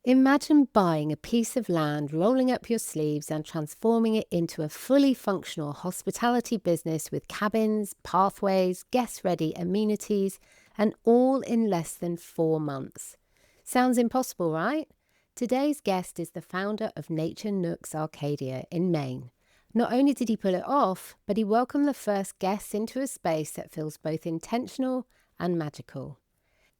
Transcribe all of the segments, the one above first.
Imagine buying a piece of land, rolling up your sleeves and transforming it into a fully functional hospitality business with cabins, pathways, guest-ready amenities, and all in less than 4 months. Sounds impossible, right? Today's guest is the founder of Nature Nook Acadia in Maine. Not only did he pull it off, but he welcomed the first guests into a space that feels both intentional and magical.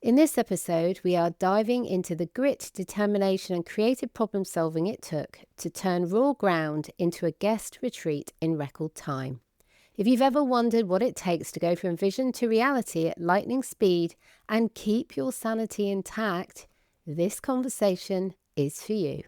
In this episode, we are diving into the grit, determination, and creative problem solving it took to turn raw ground into a guest retreat in record time. If you've ever wondered what it takes to go from vision to reality at lightning speed and keep your sanity intact, this conversation is for you.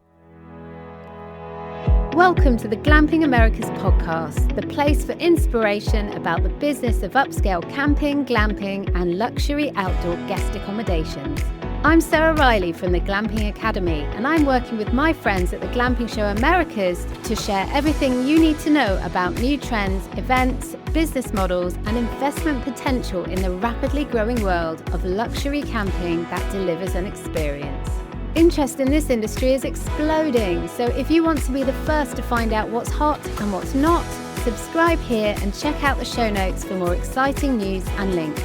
Welcome to the Glamping Americas podcast, the place for inspiration about the business of upscale camping, glamping, and luxury outdoor guest accommodations. I'm Sarah Riley from the Glamping Academy, and I'm working with my friends at the Glamping Show Americas to share everything you need to know about new trends, events, business models, and investment potential in the rapidly growing world of luxury camping that delivers an experience. Interest in this industry is exploding, so if you want to be the first to find out what's hot and what's not, subscribe here and check out the show notes for more exciting news and links.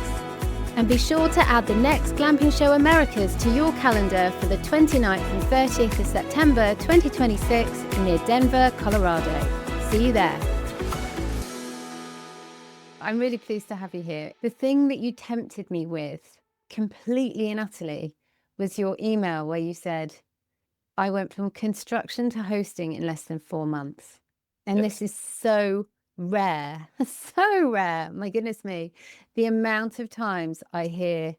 And be sure to add the next Glamping Show Americas to your calendar for the 29th and 30th of September 2026 near Denver, Colorado. See you there. I'm really pleased to have you here. The thing that you tempted me with, completely and utterly, was your email where you said, I went from construction to hosting in less than 4 months. And This is so rare, so rare. My goodness me. The amount of times I hear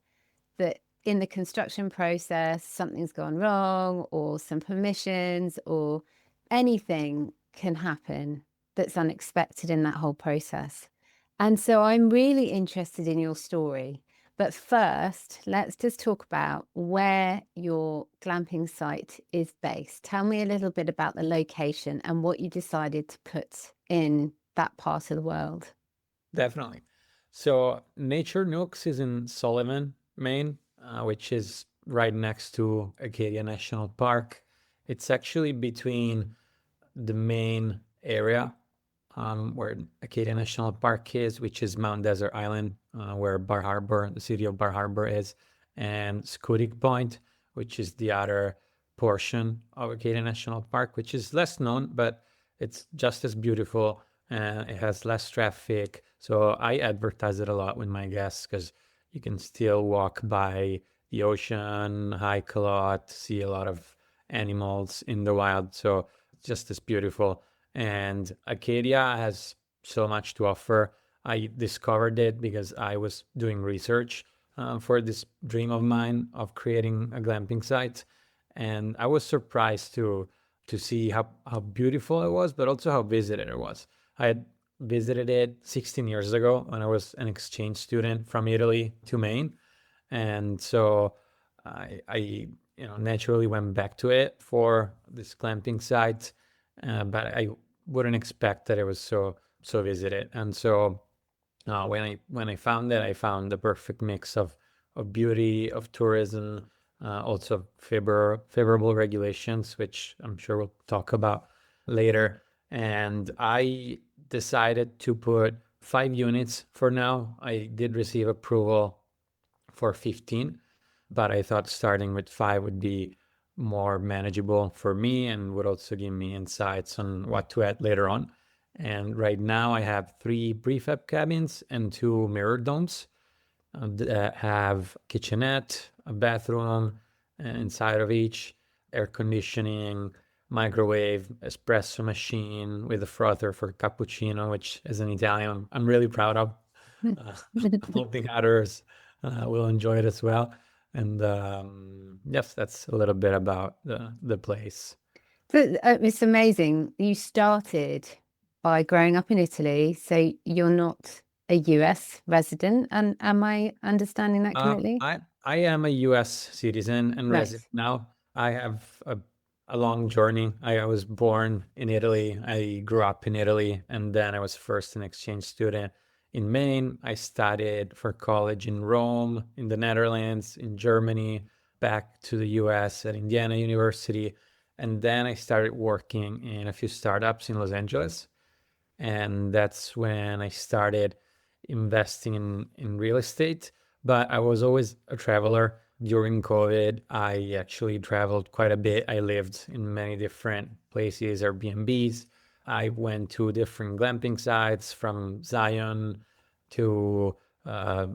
that in the construction process, something's gone wrong or some permissions or anything can happen that's unexpected in that whole process. And so I'm really interested in your story. But first, let's just talk about where your glamping site is based. Tell me a little bit about the location and what you decided to put in that part of the world. Definitely. So Nature Nooks is in Sullivan, Maine, which is right next to Acadia National Park. It's actually between the main area where Acadia National Park is, which is Mount Desert Island, where Bar Harbor, the city of Bar Harbor is, and Scudic Point, which is the other portion of Acadia National Park, which is less known, but it's just as beautiful and it has less traffic. So I advertise it a lot with my guests because you can still walk by the ocean, hike a lot, see a lot of animals in the wild. So it's just as beautiful. And Acadia has so much to offer. I discovered it because I was doing research for this dream of mine of creating a glamping site. And I was surprised to see how beautiful it was, but also how visited it was. I had visited it 16 years ago when I was an exchange student from Italy to Maine. And so I naturally went back to it for this glamping site. But I wouldn't expect that it was so visited. And so when I found it, I found the perfect mix of beauty, of tourism, also favorable regulations, which I'm sure we'll talk about later. And I decided to put 5 units for now. I did receive approval for 15, but I thought starting with 5 would be more manageable for me and would also give me insights on what to add later on. And right now I have 3 prefab cabins and 2 mirror domes that have kitchenette, a bathroom inside of each, air conditioning, microwave, espresso machine with a frother for cappuccino, which as an Italian I'm really proud of. Hoping others will enjoy it as well. And yes, that's a little bit about the place. But it's amazing. You started by growing up in Italy, so you're not a US resident. And am I understanding that correctly? I am a US citizen and resident now. I have a long journey. I was born in Italy. I grew up in Italy, and then I was first an exchange student in Maine. I studied for college in Rome, in the Netherlands, in Germany, back to the US at Indiana University. And then I started working in a few startups in Los Angeles. And that's when I started investing in real estate. But I was always a traveler. During COVID, I actually traveled quite a bit. I lived in many different places, Airbnbs. I went to different glamping sites from Zion to uh,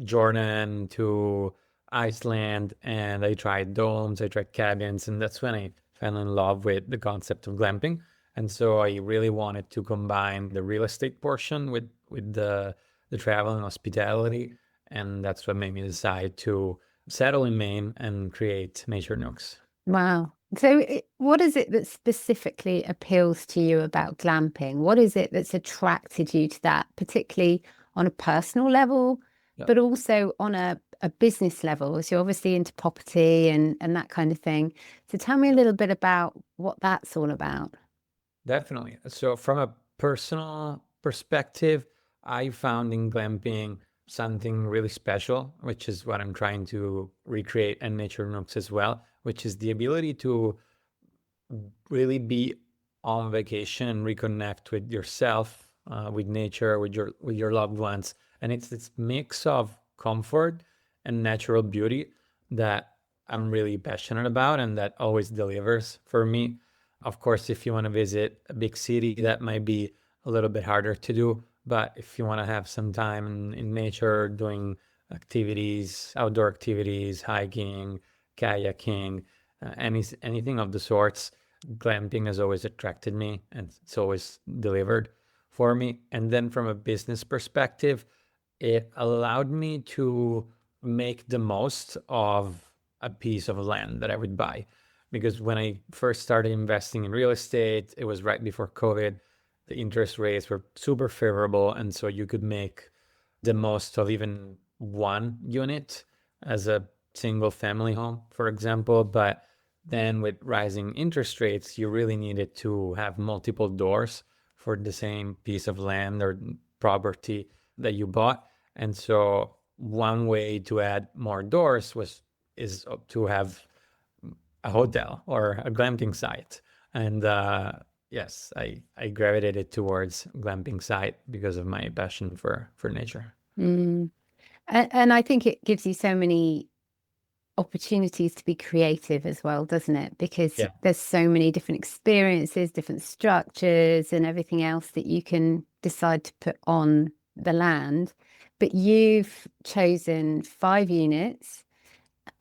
Jordan to Iceland, and I tried domes, I tried cabins, and that's when I fell in love with the concept of glamping. And so I really wanted to combine the real estate portion with the travel and hospitality, and that's what made me decide to settle in Maine and create Nature Nooks. Wow. So, what is it that specifically appeals to you about glamping? What is it that's attracted you to that, particularly on a personal level, Yeah, but also on a business level? So, you're obviously into property and that kind of thing. So, tell me a little bit about what that's all about. definitely. So from a personal perspective, I found in glamping something really special, which is what I'm trying to recreate in Nature Nooks as well, which is the ability to really be on vacation and reconnect with yourself, with nature, with your loved ones, and it's this mix of comfort and natural beauty that I'm really passionate about, and that always delivers for me. Of course, if you want to visit a big city, that might be a little bit harder to do. But if you want to have some time in nature, doing activities, outdoor activities, hiking, kayaking, anything of the sorts, glamping has always attracted me and it's always delivered for me. And then from a business perspective, it allowed me to make the most of a piece of land that I would buy. Because when I first started investing in real estate, it was right before COVID. The interest rates were super favorable. And so you could make the most of even one unit as a single family home, for example. But then with rising interest rates, you really needed to have multiple doors for the same piece of land or property that you bought. And so one way to add more doors is to have a hotel or a glamping site. And yes, I gravitated towards glamping site because of my passion for nature. Mm. And I think it gives you so many opportunities to be creative as well, doesn't it? Because Yeah. there's so many different experiences, different structures, and everything else that you can decide to put on the land. But you've chosen 5 units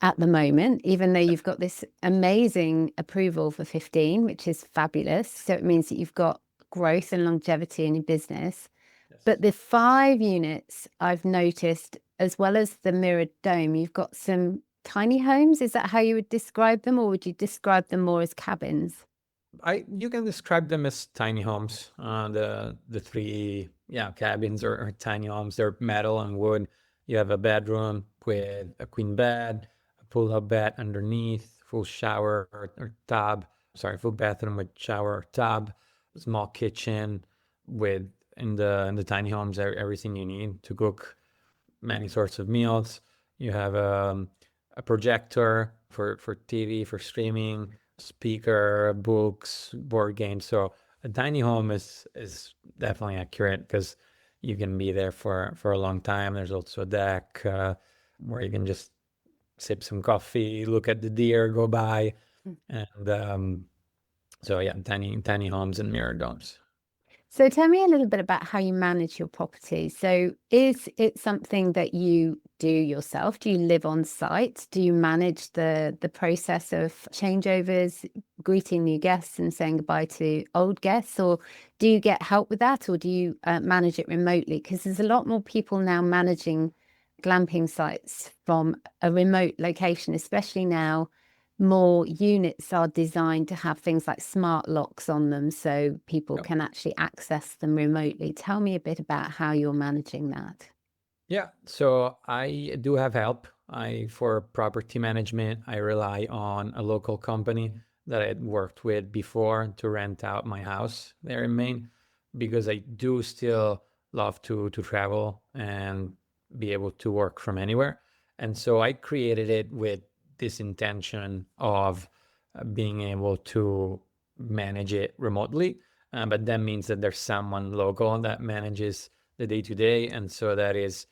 at the moment, even though you've got this amazing approval for 15, which is fabulous. So it means that you've got growth and longevity in your business. Yes. But the 5 units I've noticed, as well as the mirrored dome, you've got some tiny homes. Is that how you would describe them, or would you describe them more as cabins? You can describe them as tiny homes. The three cabins or tiny homes. They're metal and wood. You have a bedroom with a queen bed, a pull-out bed underneath, full shower or tub. Sorry, full bathroom with shower or tub, small kitchen with in the tiny homes everything you need to cook many sorts of meals. You have a projector for TV, for streaming, speaker, books, board games. So a tiny home is definitely accurate because you can be there for a long time. There's also a deck where you can just sip some coffee, look at the deer go by, and so yeah, tiny homes and mirror domes. So tell me a little bit about how you manage your property. So is it something that you do yourself? Do you live on site? Do you manage the process of changeovers, greeting new guests and saying goodbye to old guests? Or do you get help with that, or do you manage it remotely? Because there's a lot more people now managing glamping sites from a remote location, especially now more units are designed to have things like smart locks on them so people Yep. can actually access them remotely. Tell me a bit about how you're managing that. Yeah, so I do have help. For property management, I rely on a local company that I had worked with before to rent out my house there in Maine, because I do still love to travel and be able to work from anywhere. And so I created it with this intention of being able to manage it remotely. But that means that there's someone local that manages the day-to-day. And so that is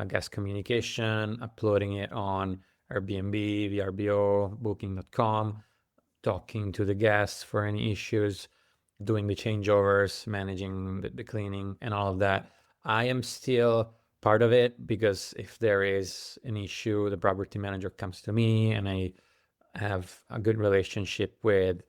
guest communication, uploading it on Airbnb, VRBO, Booking.com, talking to the guests for any issues, doing the changeovers, managing the cleaning, and all of that. I am still part of it because if there is an issue, the property manager comes to me, and I have a good relationship with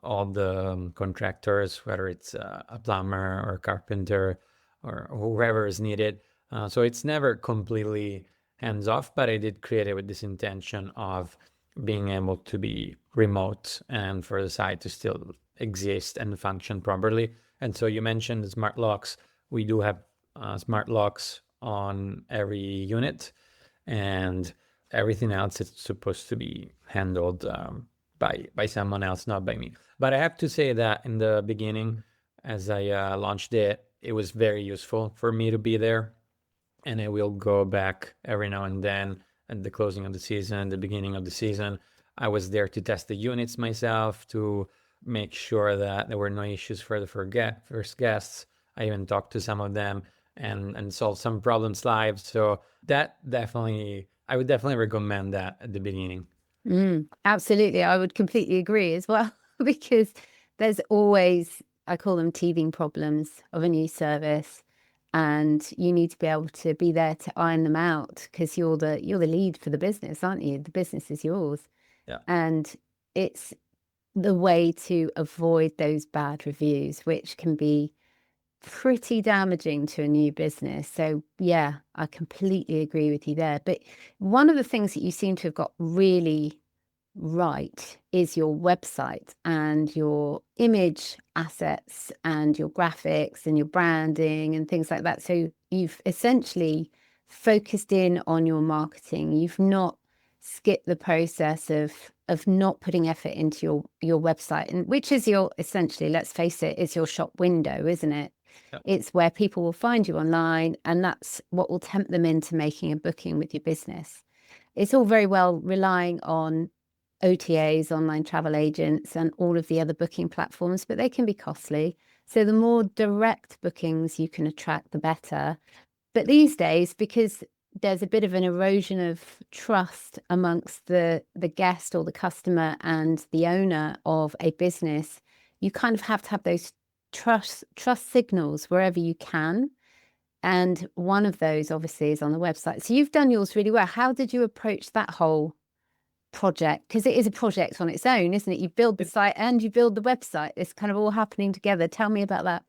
all the contractors, whether it's a plumber or a carpenter or whoever is needed. So it's never completely hands off, but I did create it with this intention of being able to be remote and for the site to still exist and function properly. And so you mentioned the smart locks. We do have smart locks on every unit, and everything else is supposed to be handled by someone else, not by me. But I have to say that in the beginning, as I launched it, it was very useful for me to be there, and I will go back every now and then at the closing of the season, the beginning of the season. I was there to test the units myself to make sure that there were no issues for the first guests. I even talked to some of them and solved some problems live. So that definitely, I would definitely recommend that at the beginning. Absolutely. I would completely agree as well, because there's always, I call them teething problems of a new service. And you need to be able to be there to iron them out, because you're the lead for the business, aren't you? The business is yours. Yeah. And it's the way to avoid those bad reviews, which can be pretty damaging to a new business. So yeah, I completely agree with you there. But one of the things that you seem to have got really right is your website and your image assets and your graphics and your branding and things like that. So you've essentially focused in on your marketing. You've not skipped the process of not putting effort into your website, and which is your, essentially, let's face it, is your shop window, isn't it? Yep. It's where people will find you online, and that's what will tempt them into making a booking with your business. It's all very well relying on OTAs, online travel agents, and all of the other booking platforms, but they can be costly. So the more direct bookings you can attract, the better. But these days, because there's a bit of an erosion of trust amongst the guest or the customer and the owner of a business, you kind of have to have those trust signals wherever you can. And one of those obviously is on the website. So you've done yours really well. How did you approach that whole project? Because it is a project on its own, isn't it? You build the site and you build the website. It's kind of all happening together. Tell me about that.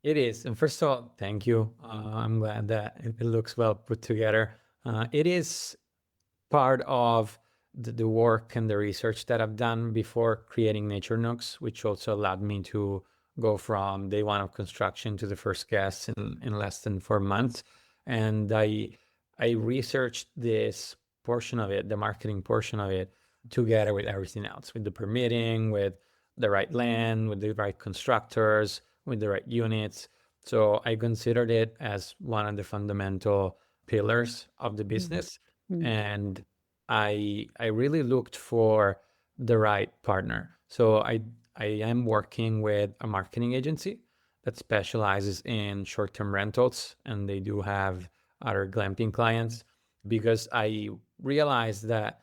It is. And first of all, thank you. I'm glad that it looks well put together. It is part of the work and the research that I've done before creating Nature Nooks, which also allowed me to go from day one of construction to the first guests in less than 4 months. And I researched this portion of it, the marketing portion of it, together with everything else, with the permitting, with the right land, with the right constructors, with the right units. So I considered it as one of the fundamental pillars of the business. And I really looked for the right partner. So I am working with a marketing agency that specializes in short-term rentals, and they do have other glamping clients, because I realized that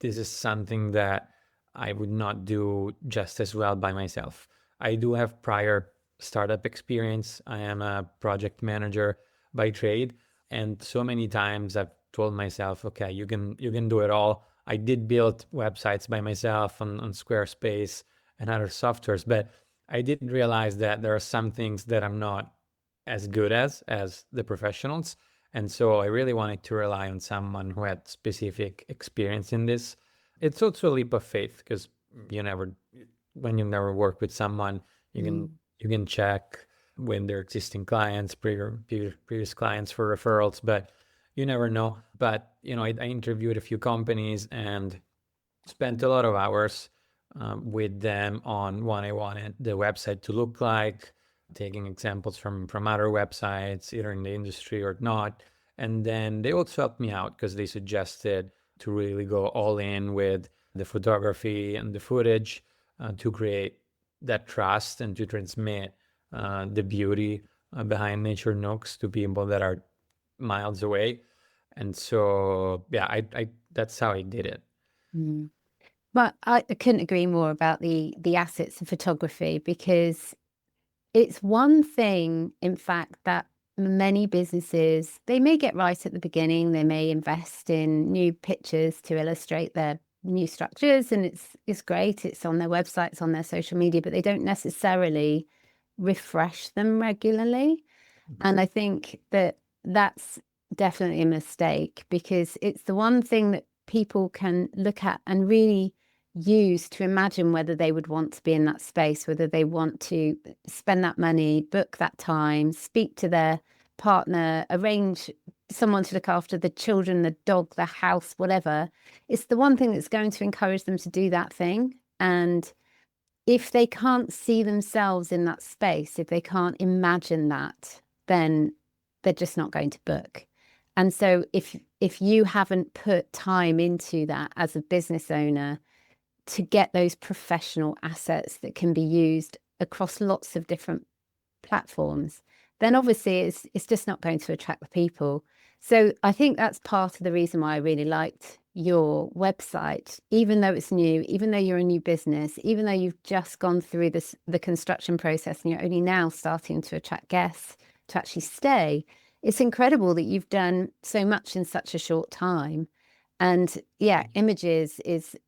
this is something that I would not do just as well by myself. I do have prior startup experience. I am a project manager by trade, and so many times I've told myself, okay, you can do it all. I did build websites by myself on Squarespace and other softwares, but I did realize that there are some things that I'm not as good as the professionals. And so I really wanted to rely on someone who had specific experience in this. It's also a leap of faith, because when you never work with someone, you can check with their existing clients, previous clients for referrals, but you never know. But I interviewed a few companies and spent a lot of hours with them on what I wanted the website to look like, taking examples from other websites, either in the industry or not. And then they also helped me out because they suggested to really go all in with the photography and the footage to create that trust and to transmit the beauty behind Nature Nooks to people that are miles away. And so, yeah, I that's how I did it. Mm. But I couldn't agree more about the assets of photography, because it's one thing, in fact, that many businesses, they may get right at the beginning. They may invest in new pictures to illustrate their new structures, and it's great. It's on their website, it's on their social media, but they don't necessarily refresh them regularly. And I think that that's definitely a mistake, because it's the one thing that people can look at and really use to imagine whether they would want to be in that space, whether they want to spend that money, book that time, speak to their partner, arrange someone to look after the children, the dog, the house, whatever. It's the one thing that's going to encourage them to do that thing. And if they can't see themselves in that space, if they can't imagine that, then they're just not going to book. And so if you haven't put time into that as a business owner to get those professional assets that can be used across lots of different platforms, then obviously it's just not going to attract the people. So I think that's part of the reason why I really liked your website, even though it's new, even though you're a new business, even though you've just gone through the construction process and you're only now starting to attract guests to actually stay. It's incredible that you've done so much in such a short time. And yeah, images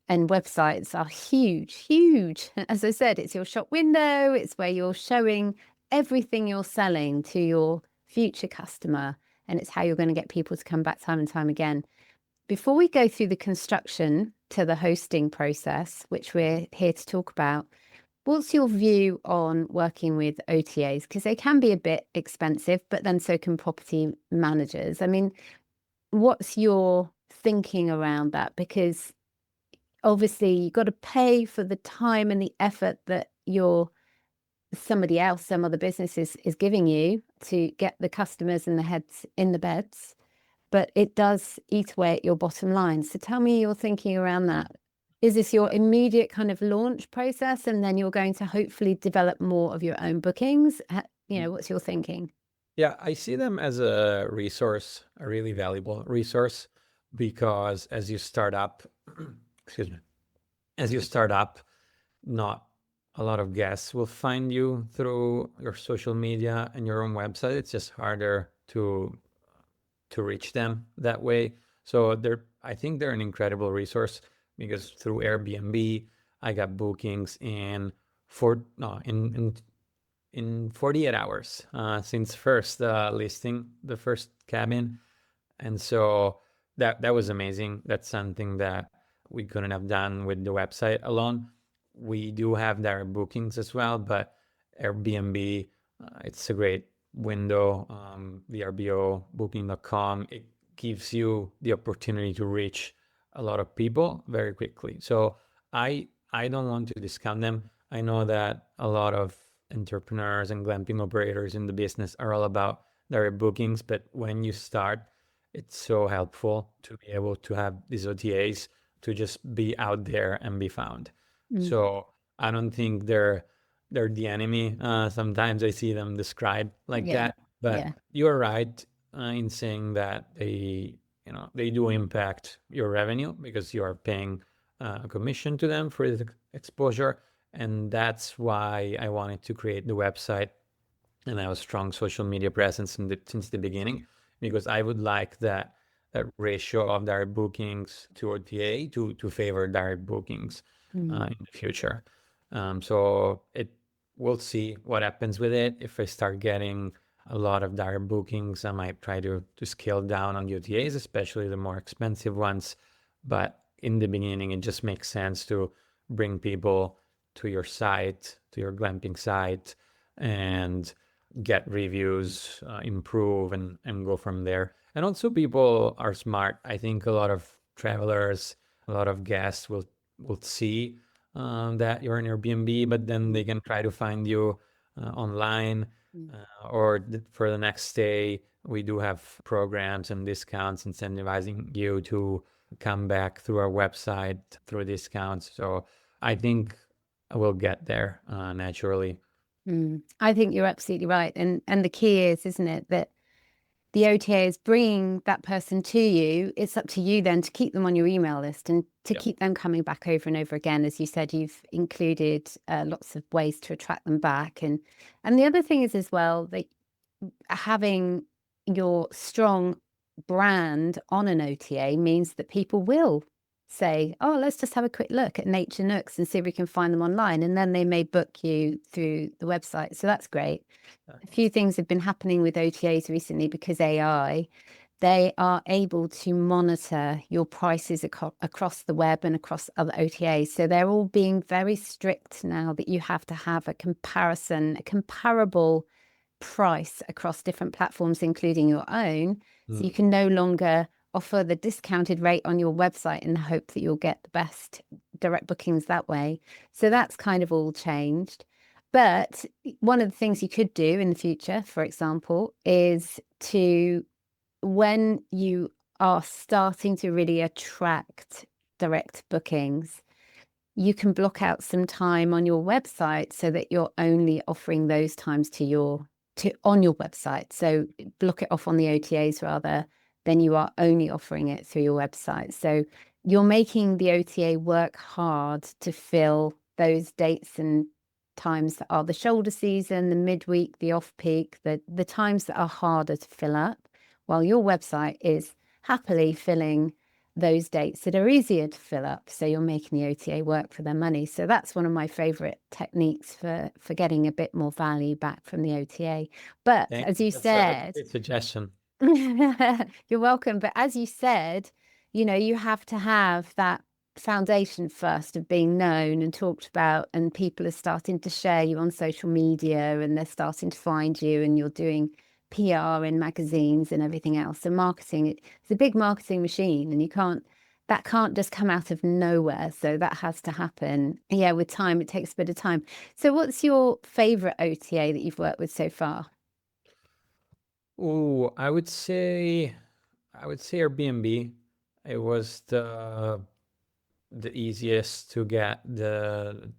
and websites are huge, huge. As I said, it's your shop window, it's where you're showing everything you're selling to your future customer, and it's how you're going to get people to come back time and time again. Before we go through the construction to the hosting process, which we're here to talk about, what's your view on working with OTAs? Because they can be a bit expensive, but then so can property managers. I mean, what's your thinking around that? Because obviously you've got to pay for the time and the effort that somebody else, some other business is giving you to get the customers and the heads in the beds, but it does eat away at your bottom line. So tell me your thinking around that. Is this your immediate kind of launch process, and then you're going to hopefully develop more of your own bookings? What's your thinking? Yeah, I see them as a resource, a really valuable resource, because as you start up, excuse me, as you start up, not a lot of guests will find you through your social media and your own website. It's just harder to reach them that way. So I think they're an incredible resource, because through Airbnb, I got bookings in 48 hours since first listing the first cabin. And so that was amazing. That's something that we couldn't have done with the website alone. We do have direct bookings as well, but Airbnb, it's a great window. VRBO, booking.com, it gives you the opportunity to reach a lot of people very quickly. So I don't want to discount them. I know that a lot of entrepreneurs and glamping operators in the business are all about direct bookings, but when you start, it's so helpful to be able to have these OTAs to just be out there and be found. So I don't think they're the enemy. Sometimes I see them described like Yeah. that, but Yeah. you're right in saying that they do impact your revenue, because you are paying a commission to them for the exposure. And that's why I wanted to create the website and have a strong social media presence since the beginning, because I would like that ratio of direct bookings to OTA to favor direct bookings in the future. So we'll see what happens with it. If I start getting a lot of direct bookings, I might try to scale down on the OTAs, especially the more expensive ones. But in the beginning, it just makes sense to bring people to your site, to your glamping site, and get reviews, improve, and go from there. And also, people are smart. I think a lot of travelers, a lot of guests will see that you're an Airbnb, but then they can try to find you online, or for the next stay. We do have programs and discounts incentivizing you to come back through our website through discounts. So I think we'll get there naturally. I think you're absolutely right. And the key is, isn't it, that the OTA is bringing that person to you. It's up to you then to keep them on your email list and to Yep. keep them coming back over and over again. As you said, you've included lots of ways to attract them back. And the other thing is as well that having your strong brand on an OTA means that people will say, oh, let's just have a quick look at Nature Nooks and see if we can find them online. And then they may book you through the website. So that's great. A few things have been happening with OTAs recently because AI, they are able to monitor your prices across the web and across other OTAs. So they're all being very strict now that you have to have a comparable price across different platforms, including your own. So you can no longer offer the discounted rate on your website in the hope that you'll get the best direct bookings that way. So that's kind of all changed. But one of the things you could do in the future, for example, is to, when you are starting to really attract direct bookings, you can block out some time on your website so that you're only offering those times on your website. So block it off on the OTAs rather than you are only offering it through your website. So you're making the OTA work hard to fill those dates and times that are the shoulder season, the midweek, the off-peak, the times that are harder to fill up, while your website is happily filling those dates that are easier to fill up. So you're making the OTA work for their money. So that's one of my favorite techniques for getting a bit more value back from the OTA. But as you That's a said, great suggestion. you're welcome. But as you said, you have to have that foundation first of being known and talked about, and people are starting to share you on social media and they're starting to find you, and you're doing PR in magazines and everything else. So marketing, it's a big marketing machine, and that can't just come out of nowhere. So that has to happen. Yeah, with time, it takes a bit of time. So what's your favorite OTA that you've worked with so far? Oh, I would say Airbnb. It was the easiest to get the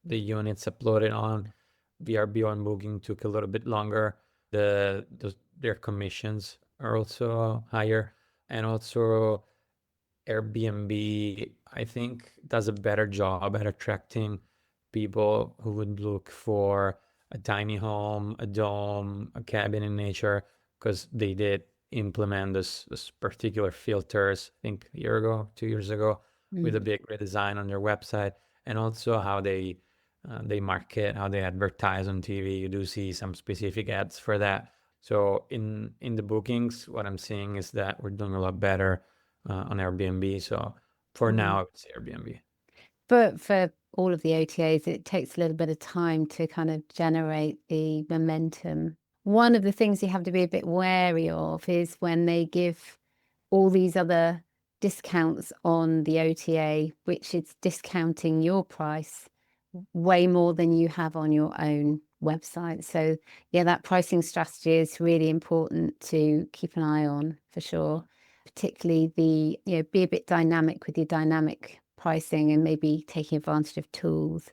units uploaded on. VRBO and Booking took a little bit longer. Their commissions are also higher, and also Airbnb, I think, does a better job at attracting people who would look for a tiny home, a dome, a cabin in nature, because they did implement this particular filters, I think a year ago, 2 years ago, with a big redesign on their website, and also how they market, how they advertise on TV. You do see some specific ads for that. So in the bookings, what I'm seeing is that we're doing a lot better on Airbnb. So for now, I would say Airbnb. But for all of the OTAs, it takes a little bit of time to kind of generate the momentum. One of the things you have to be a bit wary of is when they give all these other discounts on the OTA, which is discounting your price way more than you have on your own website. So yeah, that pricing strategy is really important to keep an eye on for sure. Particularly be a bit dynamic with your dynamic pricing and maybe taking advantage of tools.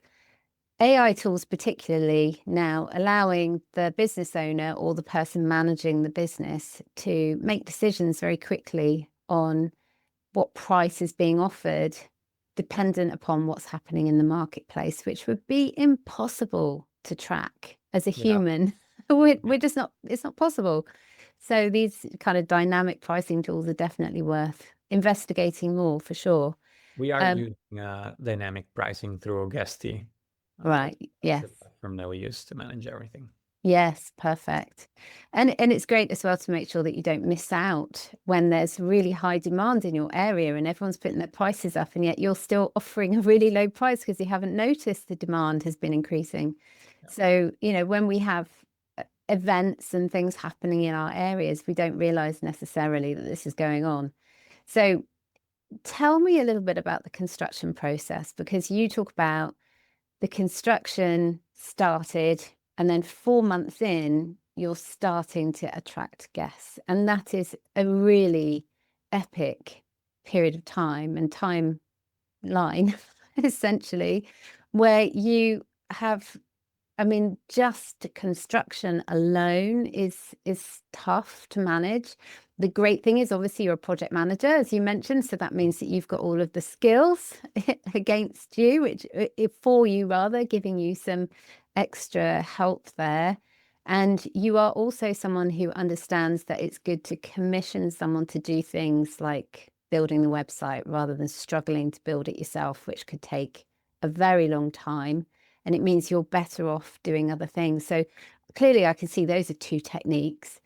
AI tools, particularly now, allowing the business owner or the person managing the business to make decisions very quickly on what price is being offered, dependent upon what's happening in the marketplace, which would be impossible to track as a Yeah, human. We're just not, it's not possible. So these kind of dynamic pricing tools are definitely worth investigating more for sure. we are Um, using dynamic pricing through Guesty. right. That's Yes. the platform that we use to manage everything. Yes, perfect. And it's great as well to make sure that you don't miss out when there's really high demand in your area and everyone's putting their prices up, and yet you're still offering a really low price because you haven't noticed the demand has been increasing. Yeah. So, when we have events and things happening in our areas, we don't realize necessarily that this is going on. So tell me a little bit about the construction process, because you talk about the construction started, and then 4 months in, you're starting to attract guests. And that is a really epic period of time and timeline, essentially, where you have, I mean, just construction alone is tough to manage. The great thing is obviously you're a project manager, as you mentioned, so that means that you've got all of the skills against you, which for you rather, giving you some extra help there. And you are also someone who understands that it's good to commission someone to do things like building the website rather than struggling to build it yourself, which could take a very long time. And it means you're better off doing other things. So clearly I can see those are two techniques.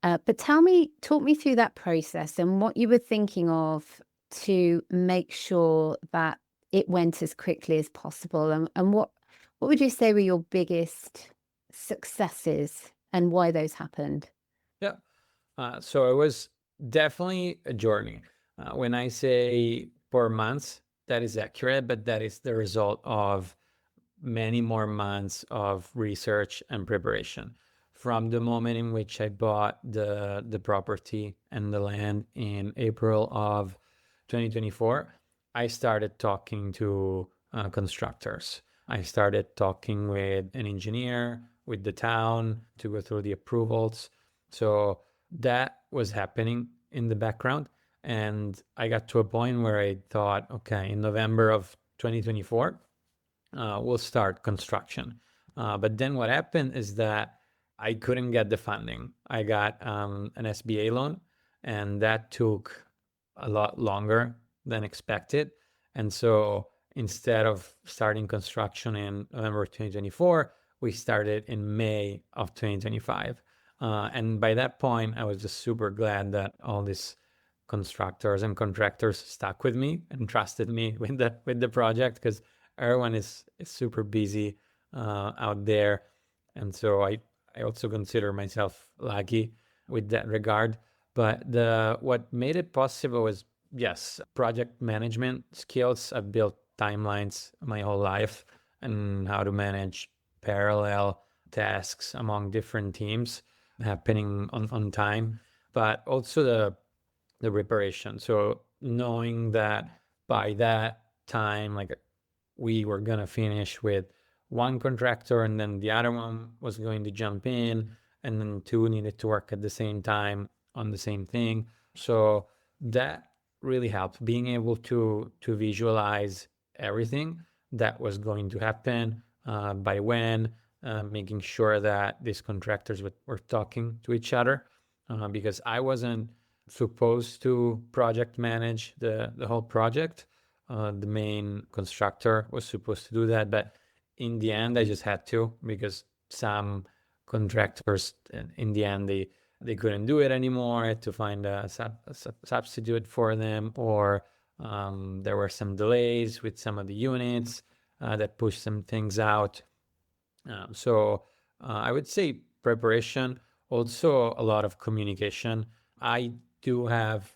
But talk me through that process and what you were thinking of to make sure that it went as quickly as possible. And what would you say were your biggest successes and why those happened? Yeah. So it was definitely a journey. When I say 4 months, that is accurate, but that is the result of many more months of research and preparation. From the moment in which I bought the property and the land in April of 2024, I started talking to constructors. I started talking with an engineer, with the town to go through the approvals. So that was happening in the background. And I got to a point where I thought, okay, in November of 2024, we'll start construction. But then what happened is that I couldn't get the funding. I got an SBA loan, and that took a lot longer than expected. And so instead of starting construction in November 2024, we started in May of 2025. And by that point, I was just super glad that all these constructors and contractors stuck with me and trusted me with the project, because everyone is super busy out there. And so I also consider myself lucky with that regard. But what made it possible was, yes, project management skills. I've built timelines my whole life and how to manage parallel tasks among different teams happening on time, but also the preparation. So knowing that by that time, like, we were gonna finish with one contractor and then the other one was going to jump in, and then two needed to work at the same time on the same thing. So that really helped, being able to visualize everything that was going to happen, by when, making sure that these contractors were talking to each other, because I wasn't supposed to project manage the whole project. The main constructor was supposed to do that, but in the end, I just had to, because some contractors, in the end, they couldn't do it anymore. I had to find a substitute for them, or there were some delays with some of the units that pushed some things out. So I would say preparation, also a lot of communication. I do have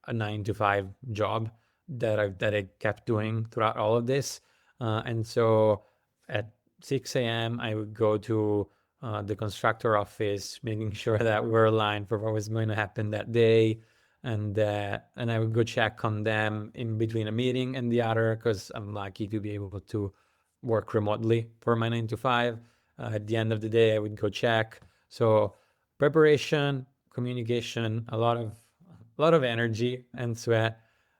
a 9 to 5 job that I kept doing throughout all of this, and so at 6 a.m. I would go to the constructor office, making sure that we're aligned for what was going to happen that day, and I would go check on them in between a meeting and the other, because I'm lucky to be able to work remotely for my 9 to 5. At the end of the day, I would go check. So preparation, communication, a lot of energy and sweat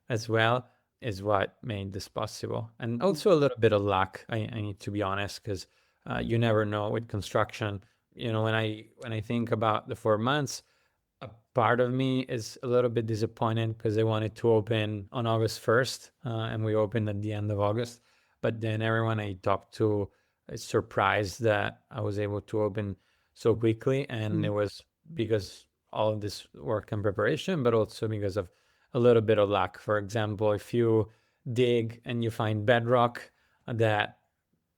as well is what made this possible. And also a little bit of luck, I need to be honest, because you never know with construction. When I think about the 4 months, a part of me is a little bit disappointed because I wanted to open on August 1st, and we opened at the end of August. But then everyone I talked to is surprised that I was able to open so quickly. And it was because all of this work and preparation, but also because of a little bit of luck. For example, if you dig and you find bedrock, that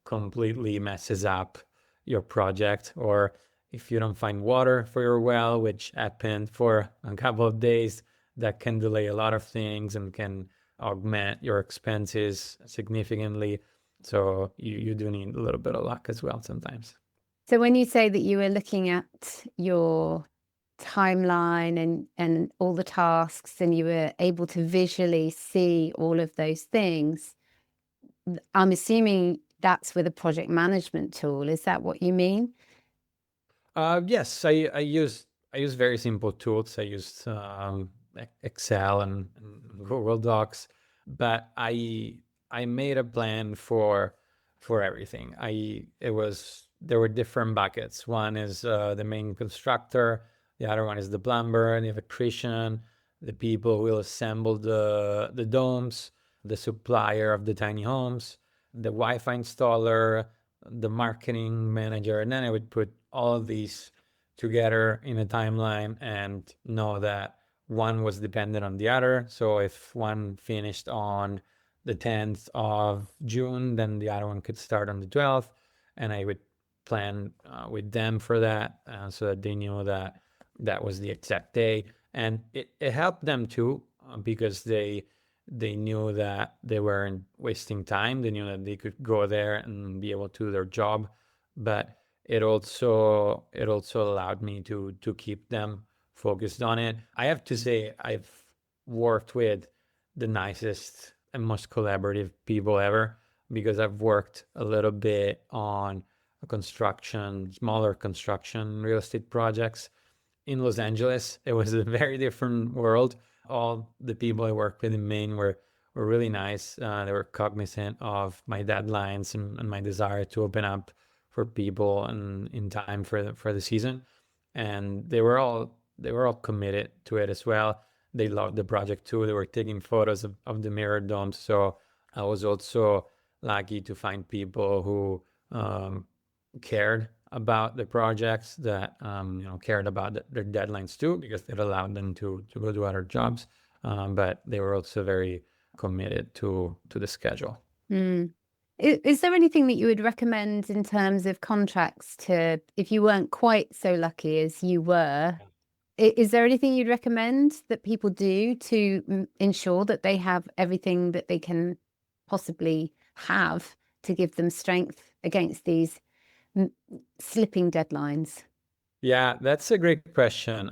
completely messes up your project, or if you don't find water for your well, which happened for a couple of days, that can delay a lot of things and can augment your expenses significantly. So you do need a little bit of luck as well sometimes. So when you say that you were looking at your timeline and all the tasks, and you were able to visually see all of those things, I'm assuming that's with a project management tool. Is that what you mean? Yes, I use very simple tools. I used Excel and Google Docs, but I made a plan for everything. I it was There were different buckets. One is the main constructor, the other one is the plumber, the electrician, the people who will assemble the domes, the supplier of the tiny homes, the Wi-Fi installer, the marketing manager, and then I would put all of these together in a timeline and know that one was dependent on the other. So if one finished on the 10th of June, then the other one could start on the 12th, and I would plan with them for that, so that they knew that that was the exact day. And it helped them too, because they knew that they weren't wasting time. They knew that they could go there and be able to do their job. But it also allowed me to keep them focused on it. I have to say, I've worked with the nicest and most collaborative people ever, because I've worked a little bit on smaller construction real estate projects in Los Angeles. It was a very different world. All the people I worked with in Maine were really nice. They were cognizant of my deadlines and my desire to open up for people and in time for the season. And they were all committed to it as well. They loved the project too. They were taking photos of the mirror domes. So I was also lucky to find people who cared about the projects, that cared about their deadlines too, because it allowed them to go do other jobs. But they were also very committed to the schedule. Mm. Is there anything that you would recommend in terms of contracts to, if you weren't quite so lucky as you were, is there anything you'd recommend that people do to ensure that they have everything that they can possibly have to give them strength against these slipping deadlines? Yeah, that's a great question.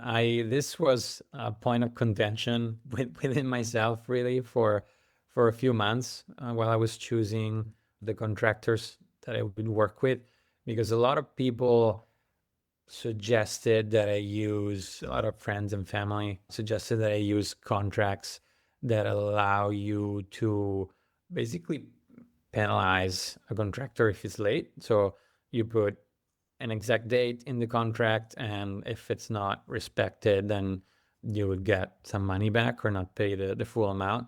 This was a point of contention within myself, really, for a few months, while I was choosing the contractors that I would work with, because a lot of people suggested that I use, a lot of friends and family suggested that I use contracts that allow you to basically penalize a contractor if it's late. So you put an exact date in the contract, and if it's not respected, then you would get some money back or not pay the full amount.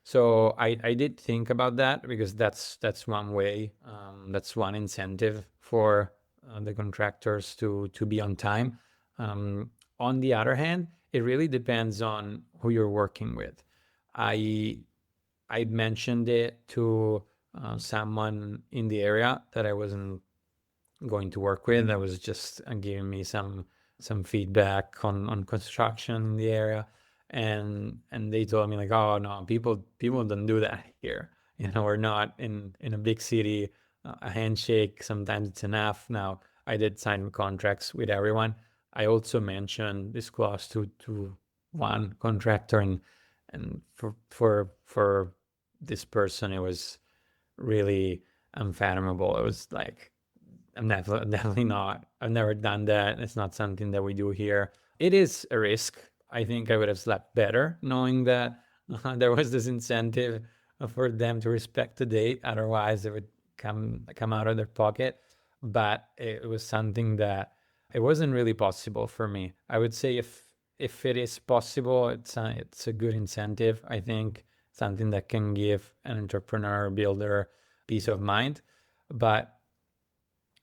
So I did think about that, because that's one way, that's one incentive for the contractors to be on time. On the other hand, it really depends on who you're working with. I I mentioned it to someone in the area that I wasn't going to work with, that was just giving me some feedback on construction in the area. And they told me, like, oh no, people don't do that here. We're not in a big city. A handshake, sometimes it's enough. Now, I did sign contracts with everyone. I also mentioned this clause to one contractor, and for this person, it was really unfathomable. It was like, I'm definitely not. I've never done that. It's not something that we do here. It is a risk. I think I would have slept better knowing that there was this incentive for them to respect the date. Otherwise, it would come out of their pocket. But it was something that it wasn't really possible for me. I would say, if it is possible, it's a good incentive. I think something that can give an entrepreneur, builder, peace of mind. But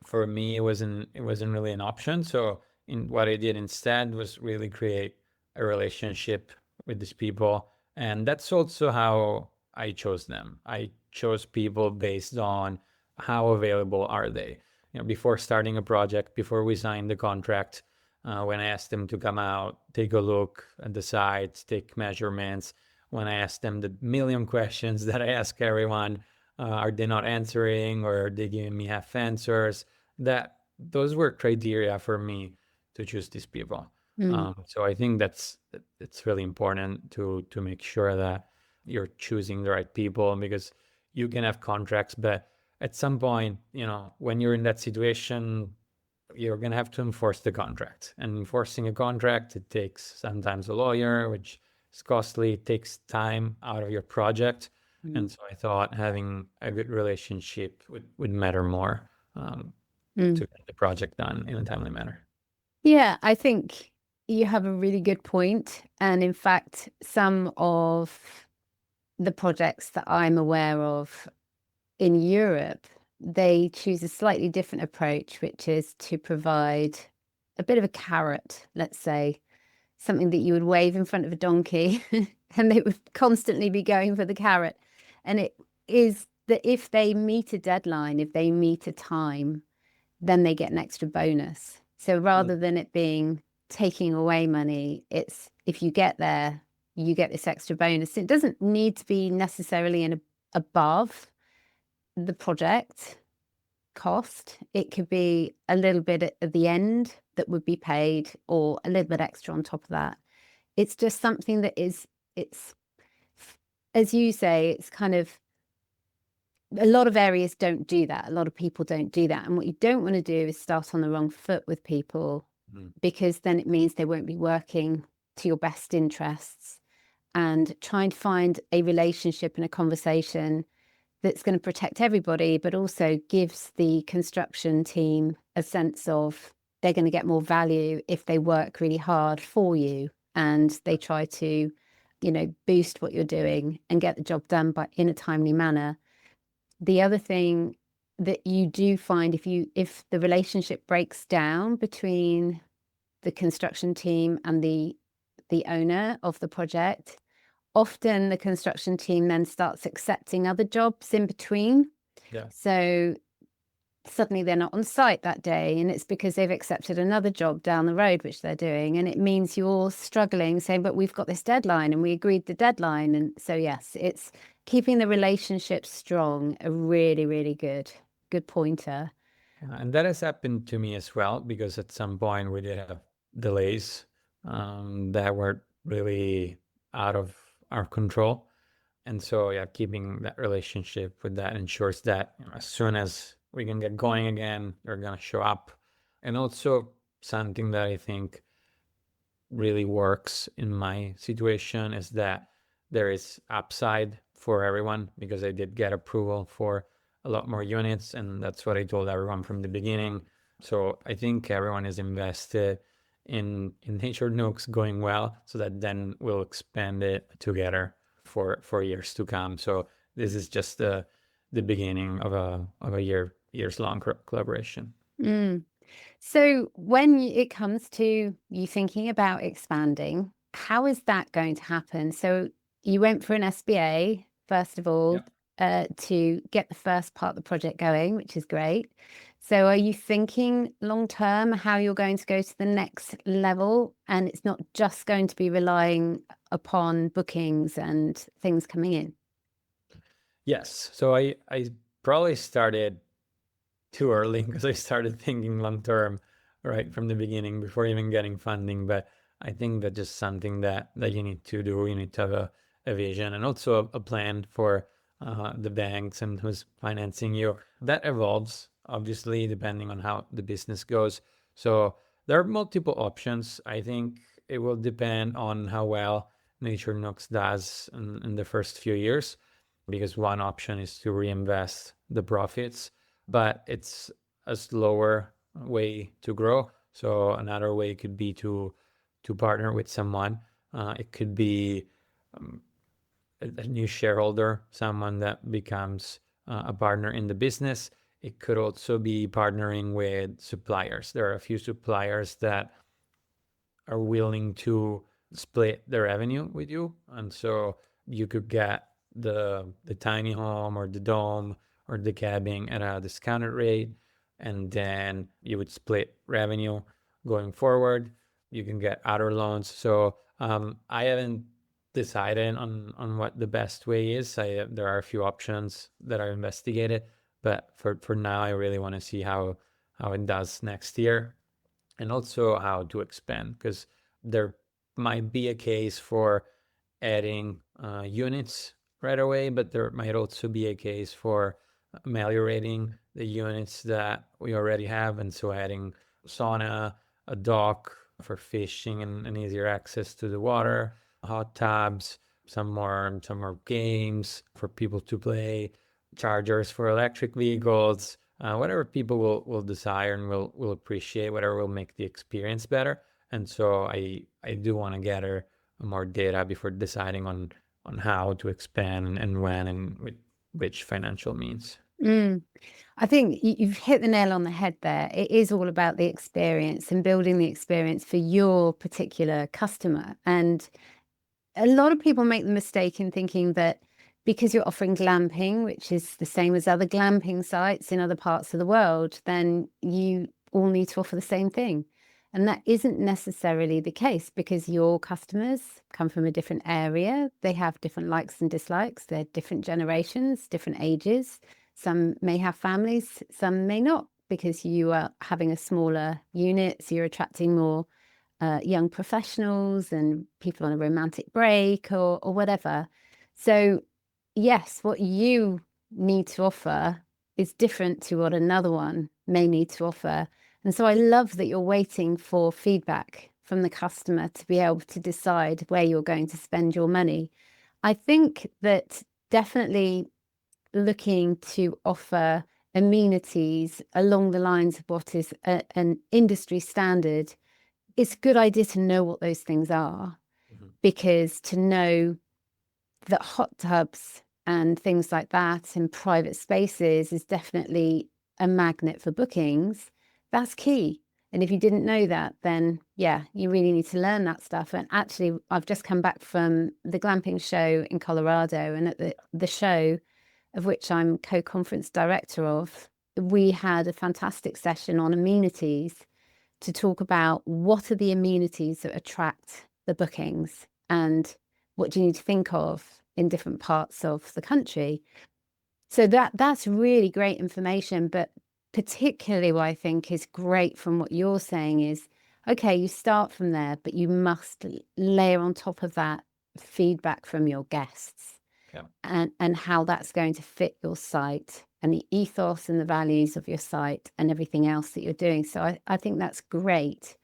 for me, it wasn't really an option. So what I did instead was really create a relationship with these people. And that's also how I chose them. I chose people based on how available are they. Before starting a project, before we signed the contract, when I asked them to come out, take a look at the sites, take measurements, when I asked them the million questions that I ask everyone, are they not answering, or are they giving me half answers? Those were criteria for me to choose these people. So I think it's really important to make sure that you're choosing the right people, because you can have contracts, but at some point, when you're in that situation, you're going to have to enforce the contract. And enforcing a contract, it takes sometimes a lawyer, which is costly. It takes time out of your project. And so I thought having a good relationship would matter more, to get the project done in a timely manner. Yeah, I think you have a really good point. And in fact, some of the projects that I'm aware of in Europe, they choose a slightly different approach, which is to provide a bit of a carrot, let's say, something that you would wave in front of a donkey and they would constantly be going for the carrot. And it is that if they meet a deadline, if they meet a time, then they get an extra bonus. So rather than it being taking away money, it's if you get there, you get this extra bonus. It doesn't need to be necessarily above the project cost. It could be a little bit at the end that would be paid, or a little bit extra on top of that. It's just something that it's, as you say, it's kind of, a lot of areas don't do that. A lot of people don't do that. And what you don't want to do is start on the wrong foot with people, because then it means they won't be working to your best interests. And trying to find a relationship and a conversation that's going to protect everybody, but also gives the construction team a sense of they're going to get more value if they work really hard for you and they try to, boost what you're doing and get the job done in a timely manner. The other thing that you do find, if the relationship breaks down between the construction team and the owner of the project, often the construction team then starts accepting other jobs in between. Yeah. So suddenly they're not on site that day, and it's because they've accepted another job down the road, which they're doing. And it means you're struggling, saying, but we've got this deadline and we agreed the deadline. And so, yes, it's keeping the relationship strong, a really, really good pointer. And that has happened to me as well, because at some point we did have delays that were really out of our control. And so, yeah, keeping that relationship with that ensures that as soon as we can get going again, they're going to show up. And also, something that I think really works in my situation is that there is upside for everyone, because I did get approval for a lot more units, and that's what I told everyone from the beginning. So I think everyone is invested in Nature Nooks going well, so that then we'll expand it together for years to come. So this is just the beginning of a years long collaboration. So when it comes to you thinking about expanding, how is that going to happen? So you went for an SBA, first of all, to get the first part of the project going, which is great. So are you thinking long term how you're going to go to the next level? And it's not just going to be relying upon bookings and things coming in? Yes. So I probably started too early, because I started thinking long term right from the beginning before even getting funding. But I think that's just something that you need to do. You need to have a vision, and also a plan for the banks and who's financing you. That evolves, obviously, depending on how the business goes. So there are multiple options. I think it will depend on how well Nature Nooks does in the first few years, because one option is to reinvest the profits, but it's a slower way to grow. So another way could be to partner with someone. It could be a new shareholder, someone that becomes a partner in the business. It could also be partnering with suppliers. There are a few suppliers that are willing to split the revenue with you, and so you could get the tiny home or the dome or the cabin at a discounted rate, and then you would split revenue going forward. You can get other loans. So I haven't decided on what the best way is. There are a few options that I've investigated, but for now I really want to see how it does next year, and also how to expand, because There might be a case for adding units right away, but there might also be a case for ameliorating the units that we already have. And so adding sauna, a dock for fishing and easier access to the water, hot tubs, some more games for people to play, chargers for electric vehicles, whatever people will desire and will appreciate, whatever will make the experience better. And so I do want to gather more data before deciding on how to expand and when and with which financial means. Mm. I think you've hit the nail on the head there. It is all about the experience and building the experience for your particular customer. And a lot of people make the mistake in thinking that because you're offering glamping, which is the same as other glamping sites in other parts of the world, then you all need to offer the same thing. And that isn't necessarily the case because your customers come from a different area. They have different likes and dislikes. They're different generations, different ages. Some may have families, some may not, because you are having a smaller unit, so you're attracting more young professionals and people on a romantic break or whatever. So, yes, what you need to offer is different to what another one may need to offer. And so I love that you're waiting for feedback from the customer to be able to decide where you're going to spend your money. I think that definitely looking to offer amenities along the lines of what is an industry standard, it's a good idea to know what those things are, because to know that hot tubs and things like that in private spaces is definitely a magnet for bookings. That's key. And if you didn't know that, then yeah, you really need to learn that stuff. And actually, I've just come back from the glamping show in Colorado, and at the show, of which I'm co-conference director of, we had a fantastic session on amenities to talk about what are the amenities that attract the bookings and what do you need to think of in different parts of the country. So that's really great information. But particularly what I think is great from what you're saying is, okay, you start from there, but you must layer on top of that feedback from your guests. Yeah. And how that's going to fit your site and the ethos and the values of your site and everything else that you're doing. So I think that's great.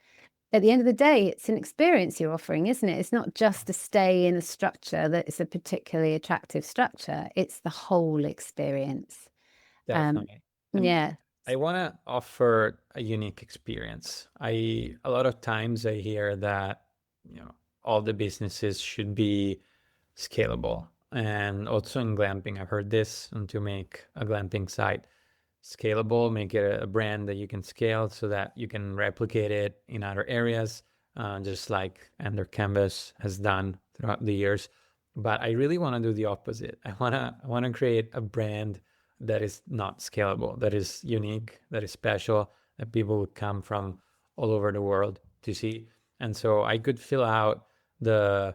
At the end of the day, it's an experience you're offering, isn't it? It's not just to stay in a structure that is a particularly attractive structure. It's the whole experience. Definitely. Yeah. I want to offer a unique experience. A lot of times I hear that, all the businesses should be scalable. And also in glamping, I've heard this, and to make a glamping site scalable, make it a brand that you can scale so that you can replicate it in other areas, just like Ender Canvas has done throughout the years. But I really want to do the opposite. I want to create a brand that is not scalable, that is unique, that is special, that people would come from all over the world to see. And so I could fill out the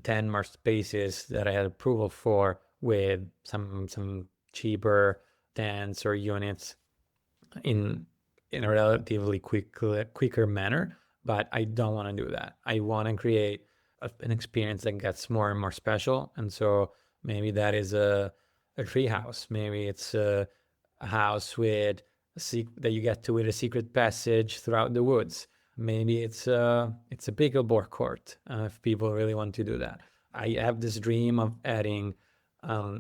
10 more spaces that I had approval for with some cheaper tents or units in a relatively quicker manner. But I don't want to do that. I want to create an experience that gets more and more special. And so maybe that is a tree house. Maybe it's a house with that you get to with a secret passage throughout the woods. Maybe it's a pickleball court if people really want to do that. I have this dream of adding a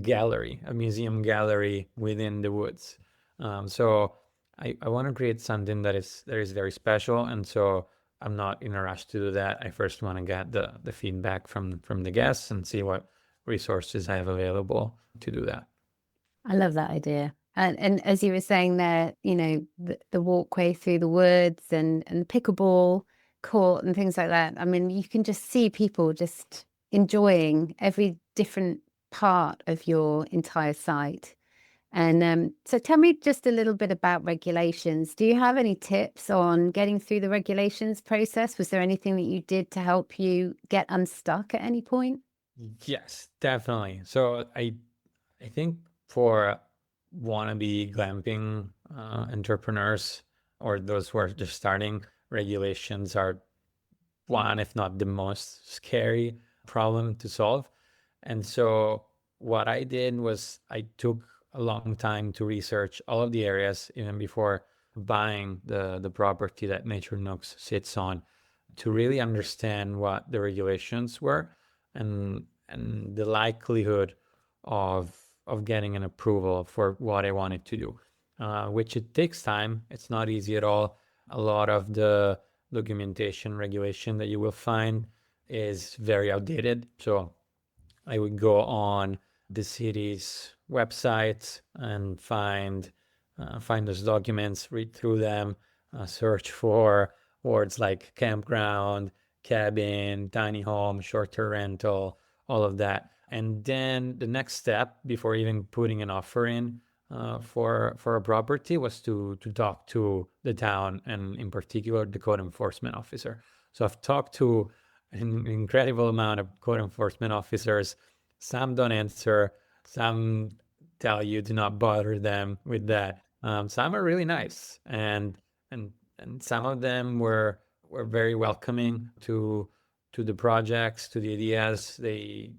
gallery, a museum gallery within the woods. So I want to create something that is very special, and so I'm not in a rush to do that. I first want to get the feedback from the guests and see what resources I have available to do that. I love that idea. And as you were saying there, the walkway through the woods and the pickleball court and things like that. I mean, you can just see people just enjoying every different part of your entire site. And so tell me just a little bit about regulations. Do you have any tips on getting through the regulations process? Was there anything that you did to help you get unstuck at any point? Yes, definitely. So I think for wannabe glamping entrepreneurs or those who are just starting, regulations are one, if not the most scary problem to solve. And so what I did was I took a long time to research all of the areas, even before buying the property that Nature Nooks sits on, to really understand what the regulations were and the likelihood of getting an approval for what I wanted to do, which it takes time. It's not easy at all. A lot of the documentation regulation that you will find is very outdated. So I would go on the city's website and find those documents, read through them, search for words like campground, cabin, tiny home, short-term rental, all of that. And then the next step before even putting an offer in for a property was to talk to the town, and in particular the code enforcement officer. So I've talked to an incredible amount of code enforcement officers. Some don't answer, some tell you to not bother them with that. Some are really nice, and some of them were very welcoming to the projects, to the ideas. They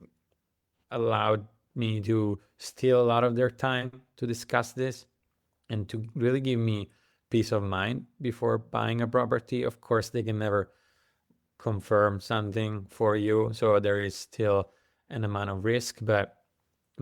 allowed me to steal a lot of their time to discuss this and to really give me peace of mind before buying a property. Of course, they can never confirm something for you, so there is still an amount of risk, but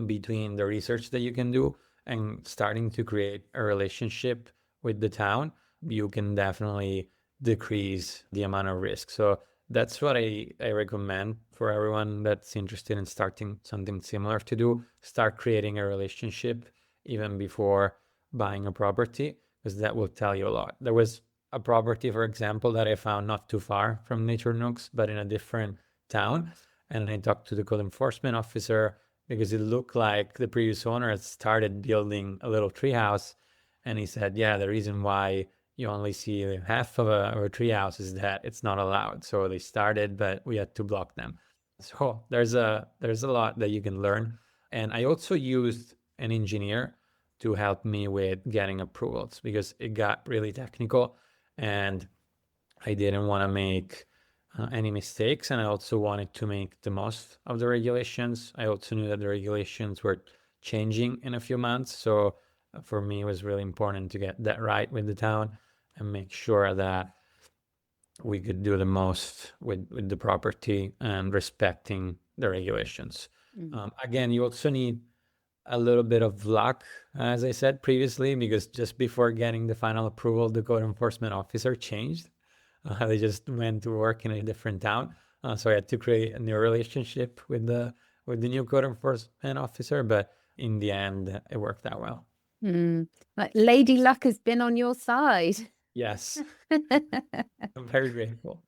between the research that you can do and starting to create a relationship with the town, you can definitely decrease the amount of risk. So that's what I recommend for everyone that's interested in starting something similar to do. Start creating a relationship even before buying a property, because that will tell you a lot. There was a property, for example, that I found not too far from Nature Nooks, but in a different town. And I talked to the code enforcement officer because it looked like the previous owner had started building a little treehouse. And he said, yeah, the reason why you only see half of a treehouse is that it's not allowed. So they started, but we had to block them. So there's a lot that you can learn. And I also used an engineer to help me with getting approvals because it got really technical and I didn't want to make any mistakes, and I also wanted to make the most of the regulations. I also knew that the regulations were changing in a few months, so for me it was really important to get that right with the town and make sure that we could do the most with the property and respecting the regulations. Again, you also need a little bit of luck, as I said previously, because just before getting the final approval, the code enforcement officer changed. They just went to work in a different town, so I had to create a new relationship with the new code enforcement officer. But in the end, it worked out well. Like Lady Luck has been on your side. Yes, I'm very grateful.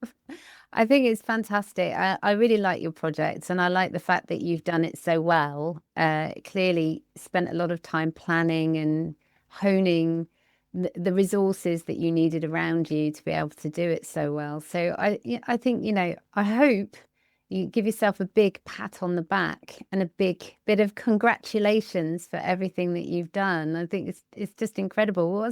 I think it's fantastic. I really like your projects, and I like the fact that you've done it so well. Clearly spent a lot of time planning and honing the resources that you needed around you to be able to do it so well. So I think, I hope you give yourself a big pat on the back and a big bit of congratulations for everything that you've done. I think it's just incredible.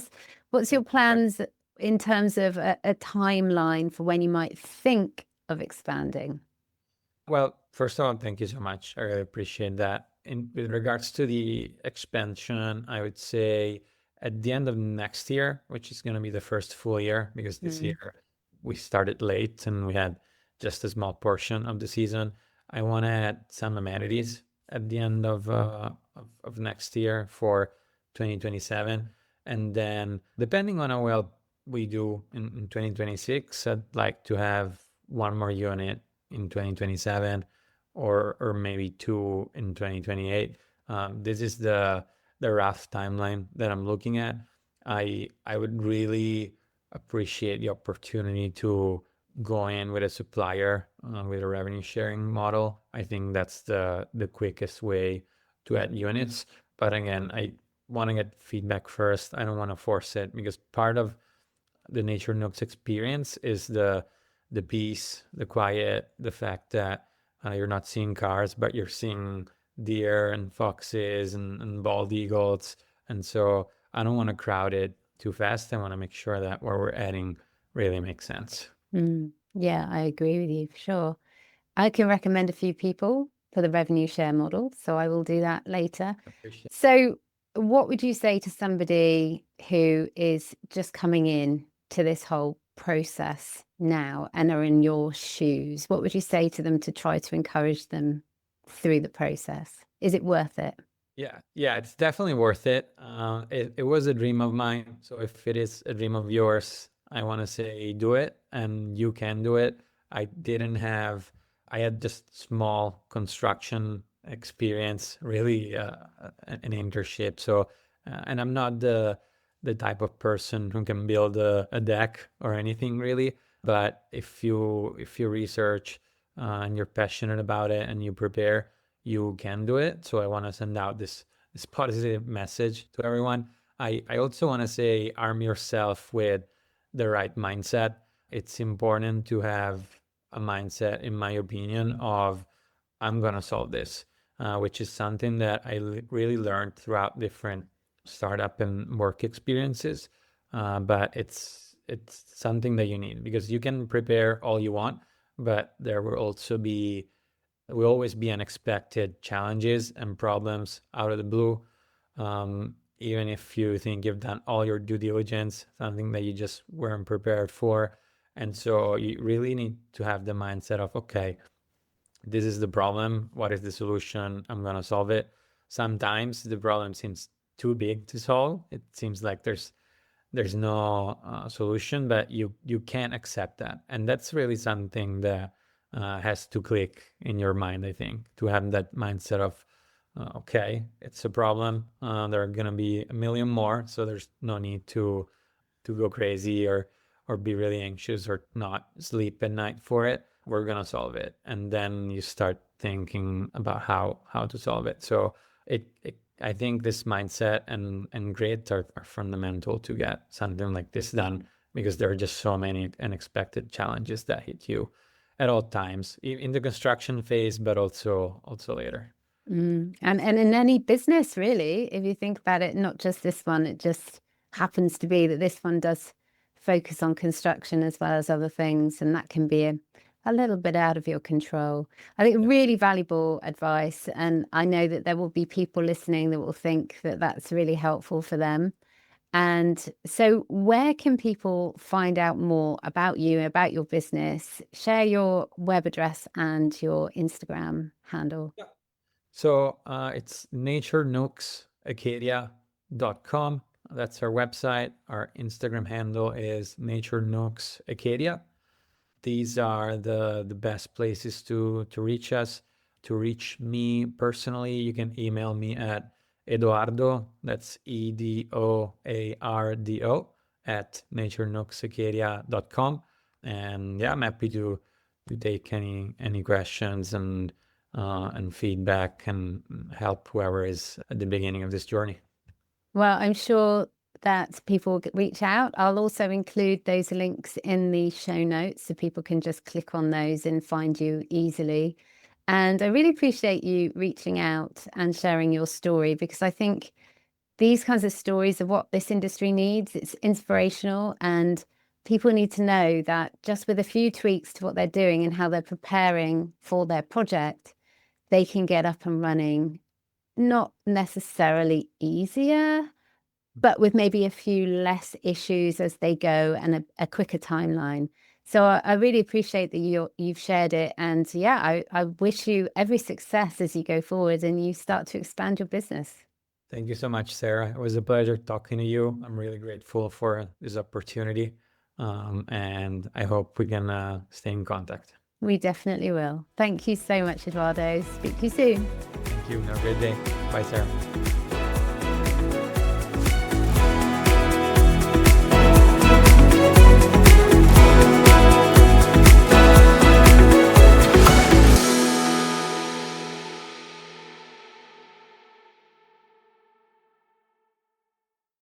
What's your plans in terms of a timeline for when you might think of expanding? Well, first of all, thank you so much. I really appreciate that. With regards to the expansion, I would say at the end of next year, which is going to be the first full year, because this year we started late and we had just a small portion of the season. I want to add some amenities at the end of next year for 2027. And then depending on how well we do in 2026, I'd like to have one more unit in 2027 or maybe two in 2028. This is the rough timeline that I'm looking at. I would really appreciate the opportunity to go in with a supplier with a revenue sharing model. I think that's the quickest way to add units. But again, I want to get feedback first. I don't want to force it because part of the Nature Nooks experience is the peace, the quiet, the fact that you're not seeing cars, but you're seeing deer and foxes and bald eagles. And so I don't want to crowd it too fast. I want to make sure that what we're adding really makes sense. Yeah, I agree with you for sure. I can recommend a few people for the revenue share model, so I will do that later. Appreciate. So, what would you say to somebody who is just coming in to this whole process now and are in your shoes? What would you say to them to try to encourage them through the process? Is it worth it? Yeah, it's definitely worth it. It was a dream of mine. So if it is a dream of yours, I want to say do it, and you can do it. I didn't have, I had just small construction experience, really, an internship. So, and I'm not the type of person who can build a deck or anything really. But if you research and you're passionate about it and you prepare, you can do it. So I want to send out this positive message to everyone. I also want to say arm yourself with the right mindset. It's important to have a mindset, in my opinion, of I'm gonna solve this, which is something that I really learned throughout different startup and work experiences. But it's something that you need, because you can prepare all you want, but there will always be unexpected challenges and problems out of the blue. Even if you think you've done all your due diligence, something that you just weren't prepared for. And so you really need to have the mindset of, okay, this is the problem. What is the solution? I'm going to solve it. Sometimes the problem seems too big to solve. It seems like there's no solution, but you can't accept that. And that's really something that has to click in your mind, I think, to have that mindset of, okay, it's a problem. There are going to be a million more. So there's no need to go crazy or be really anxious or not sleep at night for it. We're gonna solve it, and then you start thinking about how to solve it. So I think this mindset and grit are fundamental to get something like this done, because there are just so many unexpected challenges that hit you at all times in the construction phase, but also later. And in any business, really, if you think about it, not just this one, it just happens to be that this one does focus on construction as well as other things, and that can be a little bit out of your control. I think really valuable advice, and I know that there will be people listening that will think that that's really helpful for them. And so, where can people find out more about you, about your business? Share your web address and your Instagram handle. So it's naturenookacadia.com. That's our website. Our Instagram handle is Nature Nooks Acadia. These are the best places to reach us. To reach me personally, you can email me at Edoardo, that's EDOARDO, at naturenookacadia.com. And yeah, I'm happy to take any questions and feedback and help whoever is at the beginning of this journey. Well, I'm sure that people will reach out. I'll also include those links in the show notes so people can just click on those and find you easily. And I really appreciate you reaching out and sharing your story, because I think these kinds of stories are what this industry needs. It's inspirational, and people need to know that just with a few tweaks to what they're doing and how they're preparing for their project, they can get up and running, not necessarily easier, but with maybe a few less issues as they go and a quicker timeline. So I really appreciate that you've shared it. And yeah, I wish you every success as you go forward and you start to expand your business. Thank you so much, Sarah. It was a pleasure talking to you. I'm really grateful for this opportunity. And I hope we can stay in contact. We definitely will. Thank you so much, Eduardo. Speak to you soon. Thank you. Have a great day. Bye, Sarah.